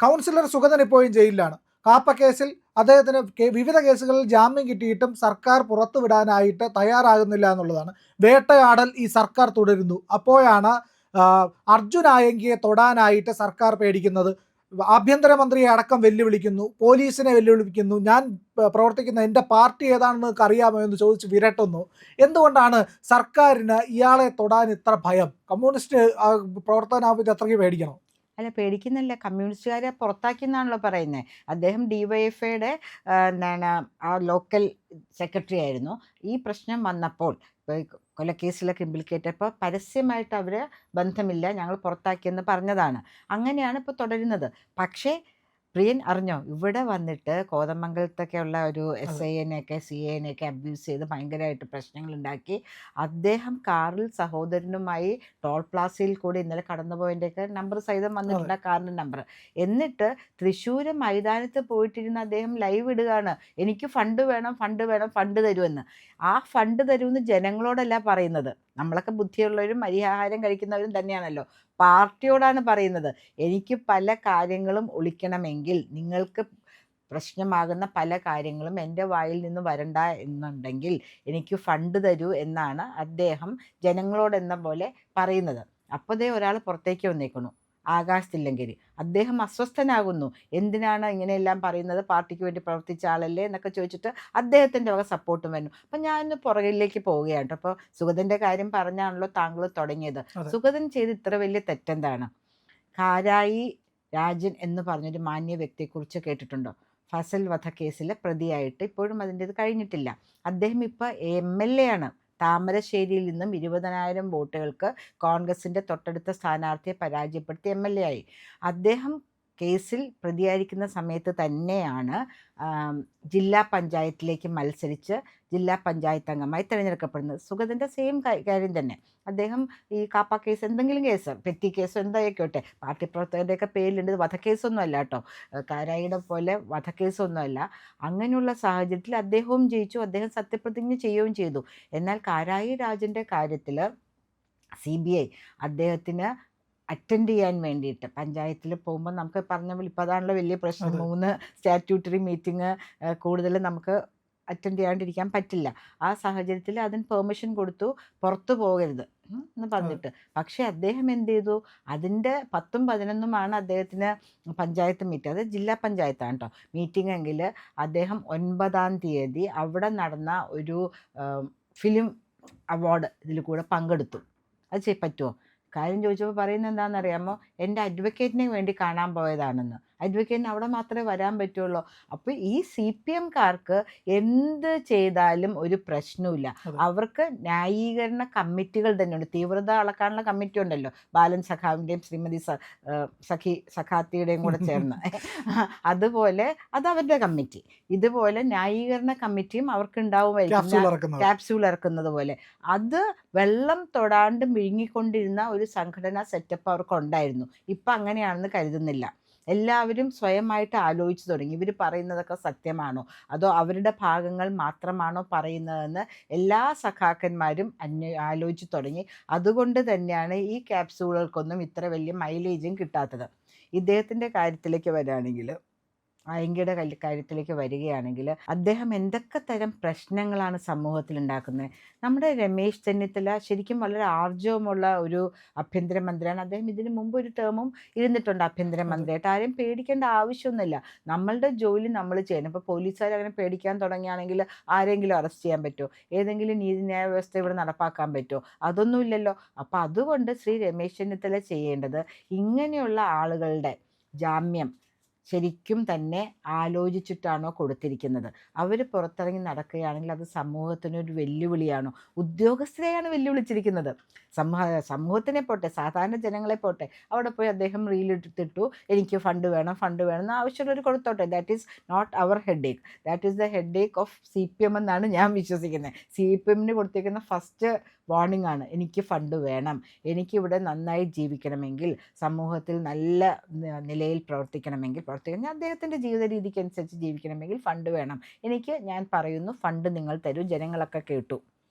Councillor Sugathan ഇപ്പോഴും ജയിലിലാണ്. കാപ്പ കേസിൽ അദ്ദേഹത്തിന് വിവിധ കേസുകളിൽ ജാമ്യം കിട്ടിയിട്ടും സർക്കാർ പുറത്തുവിടാനായിട്ട് തയ്യാറാകുന്നില്ല എന്നുള്ളതാണ്. വേട്ടയാടൽ ഈ സർക്കാർ തുടരുന്നു. അപ്പോഴാണ് അർജുൻ ആയങ്കിയെ തൊടാനായിട്ട് സർക്കാർ പേടിക്കുന്നത്. ആഭ്യന്തരമന്ത്രിയെ അടക്കം വെല്ലുവിളിക്കുന്നു, പോലീസിനെ വെല്ലുവിളിക്കുന്നു. ഞാൻ പ്രവർത്തിക്കുന്ന എൻ്റെ പാർട്ടി ഏതാണെന്ന് നിങ്ങൾക്ക് അറിയാമോ എന്ന് ചോദിച്ച് വിരട്ടുന്നു. എന്തുകൊണ്ടാണ് സർക്കാരിന് ഇയാളെ തൊടാൻ ഇത്ര ഭയം? കമ്മ്യൂണിസ്റ്റ് പ്രവർത്തകനാകുമ്പോൾ അത്രയ്ക്ക് പേടിക്കണം? അല്ല, പേടിക്കുന്നില്ല. കമ്മ്യൂണിസ്റ്റുകാരെ പുറത്താക്കിയെന്നാണല്ലോ പറയുന്നത്. അദ്ദേഹം ഡിവൈഎഫ്ഐയുടെ എന്താണ് ആ ലോക്കൽ സെക്രട്ടറി ആയിരുന്നു. ഈ പ്രശ്നം വന്നപ്പോൾ കൊലക്കേസിലൊക്കെ ഇംപ്ലിക്കേറ്റ് അപ്പോൾ പരസ്യമായിട്ട് അവർ ബന്ധമില്ല, ഞങ്ങൾ പുറത്താക്കിയെന്ന് പറഞ്ഞതാണ്. അങ്ങനെയാണ് ഇപ്പോൾ തുടരുന്നത്. പക്ഷേ പ്രിയൻ അറിഞ്ഞോ, ഇവിടെ വന്നിട്ട് കോതമംഗലത്തൊക്കെയുള്ള ഒരു SIനെയൊക്കെ CAനെയൊക്കെ അബ്യൂസ് ചെയ്ത് ഭയങ്കരമായിട്ട് പ്രശ്നങ്ങളുണ്ടാക്കി. അദ്ദേഹം കാറിൽ സഹോദരനുമായി ടോൾ പ്ലാസയിൽ കൂടി ഇന്നലെ കടന്നുപോയതിൻ്റെയൊക്കെ നമ്പർ സഹിതം വന്നിട്ടുണ്ട്, ആ കാറിൻ്റെ നമ്പർ. എന്നിട്ട് തൃശ്ശൂർ മൈതാനത്ത് പോയിട്ടിരുന്ന് അദ്ദേഹം ലൈവ് ഇടുകയാണ്, എനിക്ക് ഫണ്ട് വേണം, ഫണ്ട് വേണം, ഫണ്ട് തരുമെന്ന്. ആ ഫണ്ട് തരുമെന്ന് ജനങ്ങളോടല്ല പറയുന്നത്. നമ്മളൊക്കെ ബുദ്ധിയുള്ളവരും അരിയാഹാരം കഴിക്കുന്നവരും തന്നെയാണല്ലോ. പാർട്ടിയോടാണ് പറയുന്നത്. എനിക്ക് പല കാര്യങ്ങളും ഒളിക്കണമെങ്കിൽ, നിങ്ങൾക്ക് പ്രശ്നമാകുന്ന പല കാര്യങ്ങളും എൻ്റെ വായിൽ നിന്ന് വരണ്ട എന്നുണ്ടെങ്കിൽ എനിക്ക് ഫണ്ട് തരൂ എന്നാണ് അദ്ദേഹം ജനങ്ങളോടെന്ന പോലെ പറയുന്നത്. അപ്പോൾ ദേ ഒരാൾ പുറത്തേക്ക് വന്നേക്കുന്നു, ആകാശ് തില്ലങ്കേരി. അദ്ദേഹം അസ്വസ്ഥനാകുന്നു. എന്തിനാണ് ഇങ്ങനെയെല്ലാം പറയുന്നത്, പാർട്ടിക്ക് വേണ്ടി പ്രവർത്തിച്ച ആളല്ലേ എന്നൊക്കെ ചോദിച്ചിട്ട് അദ്ദേഹത്തിൻ്റെ വക സപ്പോർട്ടും വരുന്നു. അപ്പം ഞാനിന്ന് പുറകിലേക്ക് പോവുകയാണ് കേട്ടോ. അപ്പോൾ സുഗതൻ്റെ കാര്യം പറഞ്ഞാണല്ലോ താങ്കൾ തുടങ്ങിയത്. സുഗതൻ ചെയ്ത് ഇത്ര വലിയ തെറ്റെന്താണ്? കാരായി രാജൻ എന്ന് പറഞ്ഞൊരു മാന്യ വ്യക്തിയെക്കുറിച്ച് കേട്ടിട്ടുണ്ടോ? ഫസൽ വധക്കേസിലെ പ്രതിയായിട്ട് ഇപ്പോഴും അതിൻ്റെ ഇത് കഴിഞ്ഞിട്ടില്ല. അദ്ദേഹം ഇപ്പോൾ MLA ആണ്. താമരശ്ശേരിയിൽ നിന്നും 20,000 വോട്ടുകൾക്ക് കോൺഗ്രസിൻ്റെ തൊട്ടടുത്ത സ്ഥാനാർത്ഥിയെ പരാജയപ്പെടുത്തി MLA ആയി. അദ്ദേഹം കേസിൽ പ്രതിയായിരിക്കുന്ന സമയത്ത് തന്നെയാണ് ജില്ലാ പഞ്ചായത്തിലേക്ക് മത്സരിച്ച് ജില്ലാ പഞ്ചായത്ത് അംഗമായി തിരഞ്ഞെടുക്കപ്പെടുന്നത്. സുഗതൻ്റെ സെയിം കാര്യം തന്നെ. അദ്ദേഹം ഈ കാപ്പ കേസ്, എന്തെങ്കിലും കേസ്, പെറ്റി കേസോ എന്തായിക്കോട്ടെ, പാർട്ടി പ്രവർത്തകരുടെയൊക്കെ പേരിലുണ്ട്. വധക്കേസൊന്നും അല്ല കേട്ടോ, കാരായിയുടെ പോലെ വധക്കേസൊന്നുമല്ല. അങ്ങനെയുള്ള സാഹചര്യത്തിൽ അദ്ദേഹവും ജയിച്ചു, അദ്ദേഹം സത്യപ്രതിജ്ഞ ചെയ്യുകയും ചെയ്തു. എന്നാൽ കാരായി രാജൻ്റെ കാര്യത്തിൽ CBI അദ്ദേഹത്തിന് അറ്റൻഡ് ചെയ്യാൻ വേണ്ടിയിട്ട് പഞ്ചായത്തിൽ പോകുമ്പോൾ നമുക്ക് പറഞ്ഞ പോലെ ഇപ്പോൾ അതാണല്ലോ വലിയ പ്രശ്നം. 3 സ്റ്റാറ്റ്യൂട്ടറി മീറ്റിംഗ് കൂടുതൽ നമുക്ക് അറ്റൻഡ് ചെയ്യാണ്ടിരിക്കാൻ പറ്റില്ല. ആ സാഹചര്യത്തിൽ അതിന് പെർമിഷൻ കൊടുത്തു, പുറത്തു പോകരുത് എന്ന് പറഞ്ഞിട്ട്. പക്ഷേ അദ്ദേഹം എന്ത് ചെയ്തു, അതിൻ്റെ 10ഉം 11ഉമാണ് അദ്ദേഹത്തിന് പഞ്ചായത്ത് മീറ്റിംഗ്, അത് ജില്ലാ പഞ്ചായത്താണ് കേട്ടോ മീറ്റിംഗ് എങ്കിൽ, അദ്ദേഹം 9-ാം തീയതി അവിടെ നടന്ന ഒരു ഫിലിം അവാർഡ് ഇതിൽ കൂടെ പങ്കെടുത്തു. അത് പറ്റുമോ? കാര്യം ചോദിച്ചപ്പോൾ പറയുന്നത് എന്താണെന്നറിയാമോ, എൻ്റെ അഡ്വക്കേറ്റിനെ വേണ്ടി കാണാൻ പോയതാണെന്ന്. അഡ്വക്കേറ്റിന് അവിടെ മാത്രമേ വരാൻ പറ്റുള്ളൂ. അപ്പോൾ ഈ CPMകാർക്ക് എന്ത് ചെയ്താലും ഒരു പ്രശ്നവുമില്ല. അവർക്ക് ന്യായീകരണ കമ്മിറ്റികൾ തന്നെയുണ്ട്. തീവ്രത അളക്കാനുള്ള കമ്മിറ്റി ഉണ്ടല്ലോ, ബാലൻ സഖാവിൻ്റെയും ശ്രീമതി സഖാത്തിയുടെയും കൂടെ ചേർന്ന്. അതുപോലെ അതവരുടെ കമ്മിറ്റി. ഇതുപോലെ ന്യായീകരണ കമ്മിറ്റിയും അവർക്ക് ഉണ്ടാവുമായിരിക്കും, ക്യാപ്സ്യൂൾ ഇറക്കുന്നത് പോലെ. അത് വെള്ളം തൊടാണ്ട് വിഴുങ്ങിക്കൊണ്ടിരുന്ന ഒരു സംഘടനാ സെറ്റപ്പ് അവർക്കുണ്ടായിരുന്നു. ഇപ്പം അങ്ങനെയാണെന്ന് കരുതുന്നില്ല. എല്ലാവരും സ്വയമായിട്ട് ആലോചിച്ച് തുടങ്ങി, ഇവർ പറയുന്നതൊക്കെ സത്യമാണോ അതോ അവരുടെ ഭാഗങ്ങൾ മാത്രമാണോ പറയുന്നതെന്ന് എല്ലാ സഖാക്കന്മാരും ആലോചിച്ച് തുടങ്ങി. അതുകൊണ്ട് തന്നെയാണ് ഈ ക്യാപ്സ്യൂളുകൾക്കൊന്നും ഇത്ര വലിയ മൈലേജും കിട്ടാത്തത്. ഇദ്ദേഹത്തിൻ്റെ കാര്യത്തിലേക്ക് വരികയാണെങ്കിൽ, അയങ്കയുടെ കാര്യത്തിലേക്ക് വരികയാണെങ്കിൽ, അദ്ദേഹം എന്തൊക്കെ തരം പ്രശ്നങ്ങളാണ് സമൂഹത്തിൽ ഉണ്ടാക്കുന്നത്. നമ്മുടെ രമേശ് ചെന്നിത്തല ശരിക്കും വളരെ ആർജവമുള്ള ഒരു ആഭ്യന്തരമന്ത്രിയാണ്. അദ്ദേഹം ഇതിന് മുമ്പ് ഒരു ടേമും ഇരുന്നിട്ടുണ്ട് ആഭ്യന്തരമന്ത്രിയായിട്ട്. ആരെയും പേടിക്കേണ്ട ആവശ്യമൊന്നുമില്ല. നമ്മളുടെ ജോലി നമ്മൾ ചെയ്യണം. ഇപ്പോൾ പോലീസുകാർ അങ്ങനെ പേടിക്കാൻ തുടങ്ങുകയാണെങ്കിൽ ആരെങ്കിലും അറസ്റ്റ് ചെയ്യാൻ പറ്റുമോ? ഏതെങ്കിലും നീതിന്യായ വ്യവസ്ഥ ഇവിടെ നടപ്പാക്കാൻ പറ്റുമോ? അതൊന്നുമില്ലല്ലോ. അപ്പോൾ അതുകൊണ്ട് ശ്രീ രമേശ് ചെന്നിത്തല ചെയ്യേണ്ടത്, ഇങ്ങനെയുള്ള ആളുകളുടെ ജാമ്യം ശരിക്കും തന്നെ ആലോചിച്ചിട്ടാണോ കൊടുത്തിരിക്കുന്നത്? അവർ പുറത്തിറങ്ങി നടക്കുകയാണെങ്കിൽ അത് സമൂഹത്തിനൊരു വെല്ലുവിളിയാണോ? ഉദ്യോഗസ്ഥരെയാണ് വെല്ലുവിളിച്ചിരിക്കുന്നത്. സമൂഹത്തിനെ പോട്ടെ, സാധാരണ ജനങ്ങളെ പോട്ടെ, അവിടെ പോയി അദ്ദേഹം റീലെടുത്തിട്ടു, എനിക്ക് ഫണ്ട് വേണം, ഫണ്ട് വേണം എന്ന് ആവശ്യമുള്ളവർ കൊടുത്തോട്ടെ. That is not our headache, that is the headache of CPM എന്നാണ് ഞാൻ വിശ്വസിക്കുന്നത്. CPMന് കൊടുത്തിരിക്കുന്ന ഫസ്റ്റ് വാർണിംഗ് ആണ്, എനിക്ക് ഫണ്ട് വേണം, എനിക്കിവിടെ നന്നായി ജീവിക്കണമെങ്കിൽ, സമൂഹത്തിൽ നല്ല നിലയിൽ പ്രവർത്തിക്കണമെങ്കിൽ, അദ്ദേഹത്തിൻ്റെ ജീവിത രീതിക്ക് അനുസരിച്ച് ജീവിക്കണമെങ്കിൽ ഫണ്ട് വേണം എനിക്ക്. ഞാൻ പറയുന്നു, ഫണ്ട് നിങ്ങൾ തരൂ. ജനങ്ങളൊക്കെ കേട്ടു.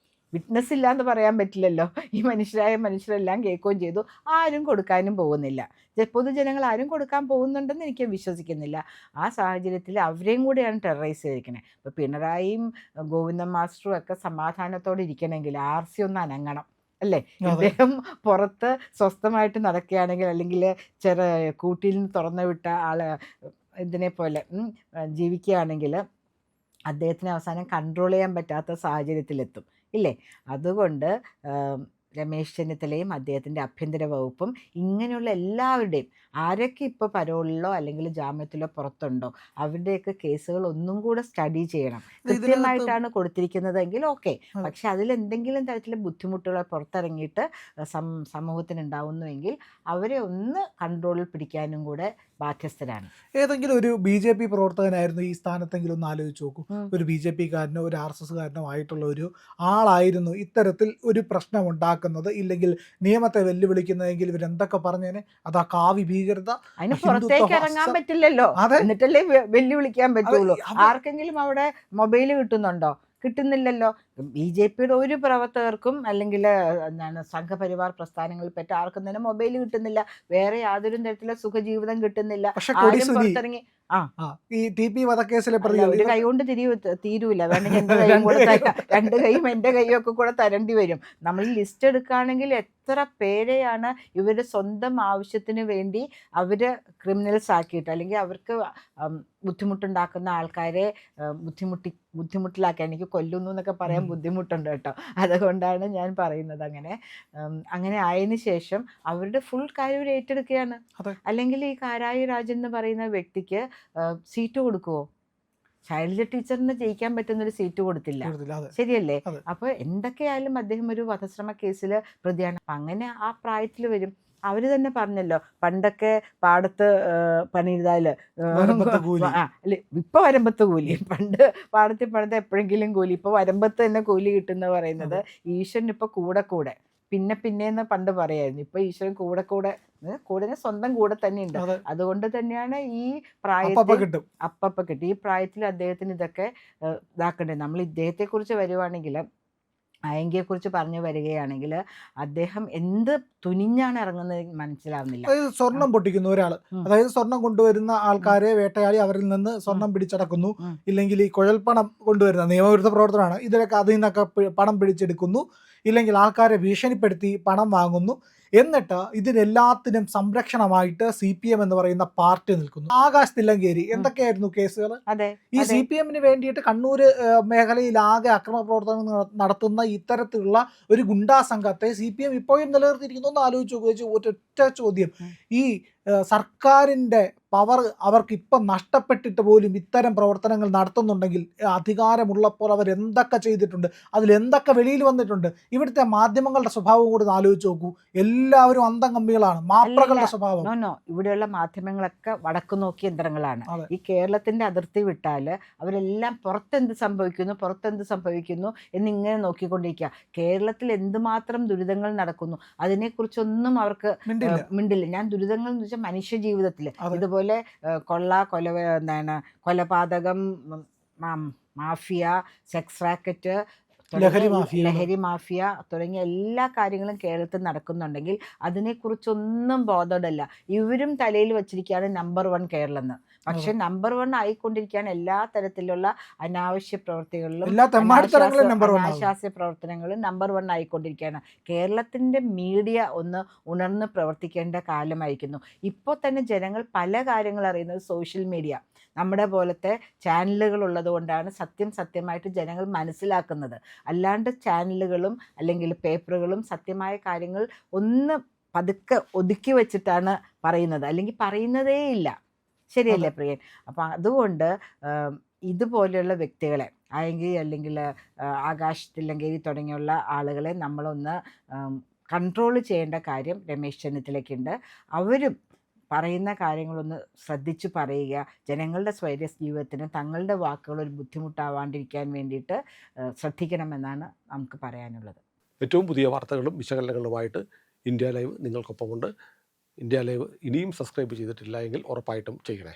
വിറ്റ്നസ് ഇല്ല എന്ന് പറയാൻ പറ്റില്ലല്ലോ. ഈ മനുഷ്യരെല്ലാം കേൾക്കുകയും ചെയ്തു. ആരും കൊടുക്കാനും പോകുന്നില്ല. പൊതുജനങ്ങൾ ആരും കൊടുക്കാൻ പോകുന്നുണ്ടെന്ന് എനിക്ക് വിശ്വസിക്കുന്നില്ല. ആ സാഹചര്യത്തിൽ അവരെയും കൂടെയാണ് ടെററൈസ് ചെയ്തിരിക്കുന്നത്. ഇപ്പോൾ പിണറായിയും ഗോവിന്ദൻ മാസ്റ്ററും ഒക്കെ സമാധാനത്തോടെ ഇരിക്കണമെങ്കിൽ RC ഒന്ന് അനങ്ങണം അല്ലേ? ഇദ്ദേഹം പുറത്ത് സ്വസ്ഥമായിട്ട് നടക്കുകയാണെങ്കിൽ, അല്ലെങ്കിൽ കൂട്ടിൽ നിന്ന് തുറന്നു വിട്ട ആള് ഇതിനെ പോലെ ജീവിക്കുകയാണെങ്കിൽ അദ്ദേഹത്തിന് അവസാനം കൺട്രോൾ ചെയ്യാൻ പറ്റാത്ത സാഹചര്യത്തിലെത്തും ഇല്ലേ? അതുകൊണ്ട് രമേശ് ചെന്നിത്തലയും അദ്ദേഹത്തിൻ്റെ ആഭ്യന്തര വകുപ്പും ഇങ്ങനെയുള്ള എല്ലാവരുടെയും, ആരൊക്കെ ഇപ്പോൾ പരോളിലോ അല്ലെങ്കിൽ ജാമ്യത്തിലോ പുറത്തുണ്ടോ, അവരുടെയൊക്കെ കേസുകൾ ഒന്നും കൂടെ സ്റ്റഡി ചെയ്യണം. കൃത്യമായിട്ടാണ് കൊടുത്തിരിക്കുന്നതെങ്കിൽ ഓക്കെ, പക്ഷെ അതിലെന്തെങ്കിലും തരത്തിലെ ബുദ്ധിമുട്ടുകൾ പുറത്തിറങ്ങിയിട്ട് സമൂഹത്തിന് ഉണ്ടാവുന്നുവെങ്കിൽ അവരെ ഒന്ന് കൺട്രോളിൽ പിടിക്കാനും കൂടെ ബാധ്യസ്ഥരാണ്. ഏതെങ്കിലും ഒരു BJP പ്രവർത്തകനായിരുന്നു ഈ സ്ഥാനത്തെങ്കിലും ഒന്ന് ആലോചിച്ച് നോക്കൂ. ഒരു BJP കാരനോ ഒരു RSS കാരനോ ആയിട്ടുള്ള ഒരു ആളായിരുന്നു ഇത്തരത്തിൽ ഒരു പ്രശ്നം ഉണ്ടാക്കുന്നത്, ഇല്ലെങ്കിൽ നിയമത്തെ വെല്ലുവിളിക്കുന്നതെങ്കിൽ ഇവരെന്തൊക്കെ പറഞ്ഞേനെ, അതാ കാവി ഭീകരത, അതിന് പുറത്തേക്ക് ഇറങ്ങാൻ പറ്റില്ലല്ലോ, എന്നിട്ടല്ലേ വെല്ലുവിളിക്കാൻ പറ്റുള്ളൂ. ആർക്കെങ്കിലും അവിടെ മൊബൈൽ കിട്ടുന്നുണ്ടോ? കിട്ടുന്നില്ലല്ലോ. BJPയുടെ ഒരു പ്രവർത്തകർക്കും അല്ലെങ്കിൽ സംഘപരിവാർ പ്രസ്ഥാനങ്ങളിൽ പറ്റ ആർക്കും തന്നെ മൊബൈൽ കിട്ടുന്നില്ല, വേറെ യാതൊരു തരത്തിലുള്ള സുഖജീവിതം കിട്ടുന്നില്ല. ആരും പുറത്തിറങ്ങി ഈ TP വധക്കേസിലെ ഒരു കൈ കൊണ്ട് തീരൂല, വേണമെങ്കിൽ എന്റെ കൈയും കൂടെ രണ്ട് കൈയും എന്റെ കൈയും ഒക്കെ കൂടെ തരേണ്ടി വരും. നമ്മൾ ലിസ്റ്റ് എടുക്കുകയാണെങ്കിൽ എത്ര പേരെയാണ് ഇവരുടെ സ്വന്തം ആവശ്യത്തിന് വേണ്ടി അവര് ക്രിമിനൽസ് ആക്കിയിട്ട്, അല്ലെങ്കിൽ അവർക്ക് ബുദ്ധിമുട്ടുണ്ടാക്കുന്ന ആൾക്കാരെ ബുദ്ധിമുട്ടിലാക്കി, എനിക്ക് കൊല്ലുന്നു എന്നൊക്കെ പറയാൻ ബുദ്ധിമുട്ടുണ്ട് കേട്ടോ. അതുകൊണ്ടാണ് ഞാൻ പറയുന്നത്. അങ്ങനെ ആയതിനു ശേഷം അവരുടെ ഫുൾ കാര്യം അവർ ഏറ്റെടുക്കുകയാണ്. അല്ലെങ്കിൽ ഈ കാരായി രാജൻ എന്ന് പറയുന്ന വ്യക്തിക്ക് സീറ്റ് കൊടുക്കുവോ? ശൈലജ ടീച്ചറിന് ജയിക്കാൻ പറ്റുന്നൊരു സീറ്റ് കൊടുത്തില്ല, ശരിയല്ലേ? അപ്പൊ എന്തൊക്കെയായാലും അദ്ദേഹം ഒരു വധശ്രമ കേസിൽ പ്രതിയാണ്. അങ്ങനെ ആ പ്രായത്തിൽ വരും. അവര് തന്നെ പറഞ്ഞല്ലോ, പണ്ടൊക്കെ പാടത്ത് പണിതാല് ഇപ്പൊ വരമ്പത്ത് കൂലി, പണ്ട് പാടത്തിൽ പണിത എപ്പോഴെങ്കിലും കൂലി, ഇപ്പൊ വരമ്പത്ത് തന്നെ കൂലി കിട്ടുന്ന പറയുന്നത് ഈശ്വരൻ ഇപ്പൊ കൂടെ പിന്നെന്ന് പണ്ട് പറയായിരുന്നു. ഇപ്പൊ ഈശ്വരൻ കൂടെ സ്വന്തം കൂടെ തന്നെ ഉണ്ട്. അതുകൊണ്ട് തന്നെയാണ് ഈ പ്രായത്തിൽ അപ്പ കിട്ടും. ഈ പ്രായത്തിൽ അദ്ദേഹത്തിന് ഇതൊക്കെ ഇതാക്കണ്ടേ. നമ്മൾ ഇദ്ദേഹത്തെ കുറിച്ച് വരുവാണെങ്കിൽ, അയങ്കിയെക്കുറിച്ച് പറഞ്ഞു വരികയാണെങ്കിൽ, അദ്ദേഹം എന്ത് തുനിഞ്ഞാണ് ഇറങ്ങുന്നത് മനസ്സിലാവുന്നില്ല. അതായത് സ്വർണം പൊട്ടിക്കുന്നു ഒരാൾ, അതായത് സ്വർണം കൊണ്ടുവരുന്ന ആൾക്കാരെ വേട്ടയാടി അവരിൽ നിന്ന് സ്വർണം പിടിച്ചടക്കുന്നു, ഇല്ലെങ്കിൽ ഈ കുഴൽപ്പണം കൊണ്ടുവരുന്ന നിയമവിരുദ്ധ പ്രവർത്തനമാണ്, ഇതിലൊക്കെ അതിൽ നിന്നൊക്കെ പണം പിടിച്ചെടുക്കുന്നു, ഇല്ലെങ്കിൽ ആൾക്കാരെ ഭീഷണിപ്പെടുത്തി പണം വാങ്ങുന്നു. എന്നിട്ട് ഇതിനെല്ലാത്തിനും സംരക്ഷണമായിട്ട് CPM എന്ന് പറയുന്ന പാർട്ടി നിൽക്കുന്നു. ആകാശ് തില്ലങ്കേരി എന്തൊക്കെയായിരുന്നു കേസുകൾ? ഈ CPMന് വേണ്ടിയിട്ട് കണ്ണൂർ മേഖലയിലാകെ അക്രമ പ്രവർത്തനങ്ങൾ നടത്തുന്ന ഇത്തരത്തിലുള്ള ഒരു ഗുണ്ടാ സംഘത്തെ CPM ഇപ്പോഴും നിലനിർത്തിയിരിക്കുന്നു. ഒന്ന് ആലോചിച്ച് ഒറ്റ ചോദ്യം, ഈ സർക്കാരിൻ്റെ പവർ അവർക്ക് ഇപ്പം നഷ്ടപ്പെട്ടിട്ട് പോലും ഇത്തരം പ്രവർത്തനങ്ങൾ നടത്തുന്നുണ്ടെങ്കിൽ, അധികാരമുള്ളപ്പോൾ അവരെന്തൊക്കെ ചെയ്തിട്ടുണ്ട്, അതിലെന്തൊക്കെ വെളിയിൽ വന്നിട്ടുണ്ട്. ഇവിടുത്തെ മാധ്യമങ്ങളുടെ സ്വഭാവം കൂടി ആലോചിച്ച് നോക്കൂ. എല്ലാവരും അന്തം കമ്പികളാണ്, മാപ്രകളുടെ സ്വഭാവം. ഇവിടെയുള്ള മാധ്യമങ്ങളൊക്കെ വടക്കു നോക്കിയ യന്ത്രങ്ങളാണ്. ഈ കേരളത്തിന്റെ അതിർത്തി വിട്ടാൽ അവരെല്ലാം പുറത്തെന്ത് സംഭവിക്കുന്നു എന്നിങ്ങനെ നോക്കിക്കൊണ്ടിരിക്കുക. കേരളത്തിൽ എന്തുമാത്രം ദുരിതങ്ങൾ നടക്കുന്നു അതിനെക്കുറിച്ചൊന്നും അവർക്ക് മിണ്ടില്ല. ഞാൻ ദുരിതങ്ങൾ എന്ന് വെച്ചാൽ മനുഷ്യ ജീവിതത്തിൽ ഇതുപോലെ കൊലപാതകം, മാഫിയ, സെക്സ് റാക്കറ്റ്, ലഹരി മാഫിയ തുടങ്ങിയ എല്ലാ കാര്യങ്ങളും കേരളത്തിൽ നടക്കുന്നുണ്ടെങ്കിൽ അതിനെക്കുറിച്ചൊന്നും ബോധമില്ല. ഇവരും തലയിൽ വച്ചിരിക്കുകയാണ് നമ്പർ 1 കേരളം എന്ന്. പക്ഷെ നമ്പർ 1 ആയിക്കൊണ്ടിരിക്കുകയാണ് എല്ലാ തരത്തിലുള്ള അനാവശ്യ പ്രവർത്തികളിലും, അനാശാസ്യ പ്രവർത്തനങ്ങളും നമ്പർ 1 ആയിക്കൊണ്ടിരിക്കുകയാണ്. കേരളത്തിൻ്റെ മീഡിയ ഒന്ന് ഉണർന്ന് പ്രവർത്തിക്കേണ്ട കാലമായിരിക്കുന്നു. ഇപ്പോൾ തന്നെ ജനങ്ങൾ പല കാര്യങ്ങൾ അറിയുന്നത് സോഷ്യൽ മീഡിയ, നമ്മുടെ പോലത്തെ ചാനലുകൾ ഉള്ളത് കൊണ്ടാണ് സത്യമായിട്ട് ജനങ്ങൾ മനസ്സിലാക്കുന്നത്. അല്ലാണ്ട് ചാനലുകളും അല്ലെങ്കിൽ പേപ്പറുകളും സത്യമായ കാര്യങ്ങൾ ഒന്ന് പതുക്കെ ഒതുക്കി വെച്ചിട്ടാണ് പറയുന്നത്, അല്ലെങ്കിൽ പറയുന്നതേ ഇല്ല. ശരിയല്ലേ പ്രിയൻ? അപ്പം അതുകൊണ്ട് ഇതുപോലെയുള്ള വ്യക്തികളെ, അല്ലെങ്കിൽ ആകാശ് തില്ലങ്കേരി തുടങ്ങിയുള്ള ആളുകളെ നമ്മളൊന്ന് കൺട്രോൾ ചെയ്യേണ്ട കാര്യം രമേശ് ചെന്നിത്തലയ്ക്കുണ്ട്. അവരും പറയുന്ന കാര്യങ്ങളൊന്ന് ശ്രദ്ധിച്ചു പറയുക. ജനങ്ങളുടെ സ്വൈര്യ ജീവിതത്തിന് തങ്ങളുടെ വാക്കുകൾ ഒരു ബുദ്ധിമുട്ടാവാണ്ടിരിക്കാൻ വേണ്ടിയിട്ട് ശ്രദ്ധിക്കണമെന്നാണ് നമുക്ക് പറയാനുള്ളത്. ഏറ്റവും പുതിയ വാർത്തകളും വിശകലനങ്ങളുമായിട്ട് ഇന്ത്യ ലൈവ് നിങ്ങൾക്കൊപ്പമുണ്ട്. ഇന്ത്യ ലൈവ് ഇനിയും സബ്സ്ക്രൈബ് ചെയ്തിട്ടില്ല എങ്കിൽ ഉറപ്പായിട്ടും ചെയ്യണേ.